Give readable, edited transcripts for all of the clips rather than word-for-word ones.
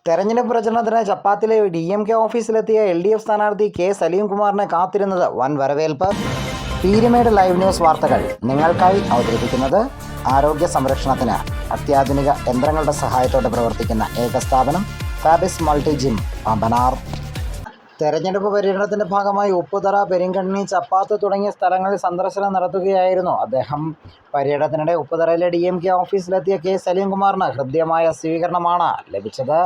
തെരഞ്ഞെടുപ്പ് പ്രചരണത്തിന് ചപ്പാത്തിലെ DMK ഓഫീസിലെത്തിയ LDF സ്ഥാനാർത്ഥി K. സലീംകുമാറിനെ കാത്തിരുന്നത് വൻ വരവേൽപ്പ്. പീരുമേട് ലൈവ് ന്യൂസ് വാർത്തകൾ നിങ്ങൾക്കായി അവതരിപ്പിക്കുന്നത് ആരോഗ്യ സംരക്ഷണത്തിന് അത്യാധുനിക യന്ത്രങ്ങളുടെ സഹായത്തോടെ പ്രവർത്തിക്കുന്ന ഏക സ്ഥാപനം ഫാബിസ് മൾട്ടി ജിം പാമ്പനാർ. തെരഞ്ഞെടുപ്പ് പര്യടനത്തിൻ്റെ ഭാഗമായി ഉപ്പുതറ, പെരിങ്കണ്ണി, ചപ്പാത്ത് തുടങ്ങിയ സ്ഥലങ്ങളിൽ സന്ദർശനം നടത്തുകയായിരുന്നു അദ്ദേഹം. പര്യടനത്തിനിടെ ഉപ്പുതറയിലെ DMK ഓഫീസിലെത്തിയ K. സലീംകുമാറിന് ഹൃദ്യമായ സ്വീകരണമാണ് ലഭിച്ചത്.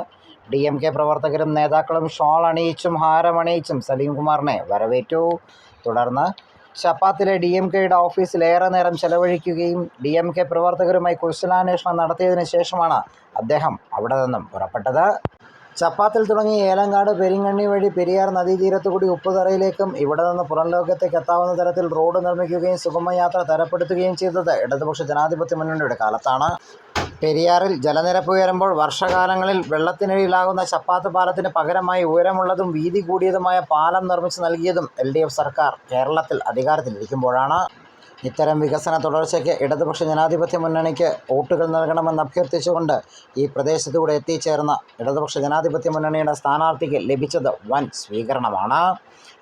DMK പ്രവർത്തകരും നേതാക്കളും ഷോൾ അണിയിച്ചും ഹാരമണിയിച്ചും സലീംകുമാറിനെ വരവേറ്റു. തുടർന്ന് ചപ്പാത്തിലെ DMKയുടെ ഓഫീസിൽ ഏറെ നേരം ചെലവഴിക്കുകയും DMK പ്രവർത്തകരുമായി കുശലാന്വേഷണം നടത്തിയതിനു ശേഷമാണ് അദ്ദേഹം അവിടെ നിന്നും പുറപ്പെട്ടത്. ചപ്പാത്തിൽ തുടങ്ങി ഏലങ്കാട്, പെരിങ്ങണ്ണി വഴി പെരിയാർ നദീതീരത്തുകൂടി ഉപ്പുതറയിലേക്കും ഇവിടെ നിന്ന് പുറം ലോകത്തേക്ക് എത്താവുന്ന തരത്തിൽ റോഡ് നിർമ്മിക്കുകയും സുഗമയാത്ര തരപ്പെടുത്തുകയും ചെയ്തത് ഇടതുപക്ഷ ജനാധിപത്യ മുന്നണിയുടെ കാലത്താണ്. പെരിയാറിൽ ജലനിരപ്പ് ഉയരുമ്പോൾ വർഷകാലങ്ങളിൽ വെള്ളത്തിനടിയിലാകുന്ന ചപ്പാത്ത് പാലത്തിന് പകരമായി ഉയരമുള്ളതും വീതി കൂടിയതുമായ പാലം നിർമ്മിച്ചു നൽകിയതും LDF സർക്കാർ കേരളത്തിൽ അധികാരത്തിലിരിക്കുമ്പോഴാണ്. ഇത്തരം വികസന തുടർച്ചയ്ക്ക് ഇടതുപക്ഷ ജനാധിപത്യ മുന്നണിക്ക് വോട്ടുകൾ നൽകണമെന്ന് അഭ്യർത്ഥിച്ചുകൊണ്ട് ഈ പ്രദേശത്തൂടെ എത്തിച്ചേർന്ന ഇടതുപക്ഷ ജനാധിപത്യ മുന്നണിയുടെ സ്ഥാനാർത്ഥിക്ക് ലഭിച്ചത് വൻ സ്വീകരണമാണ്.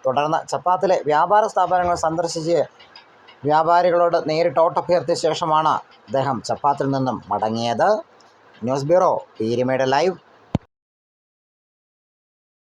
തുടർന്ന് ചപ്പാത്തിലെ വ്യാപാര സ്ഥാപനങ്ങൾ സന്ദർശിച്ച് വ്യാപാരികളോട് നേരിട്ട് വോട്ടഭ്യർത്ഥിച്ച ശേഷമാണ് അദ്ദേഹം ചപ്പാത്തിൽ നിന്നും മടങ്ങിയത്. News bureau, Peermade live.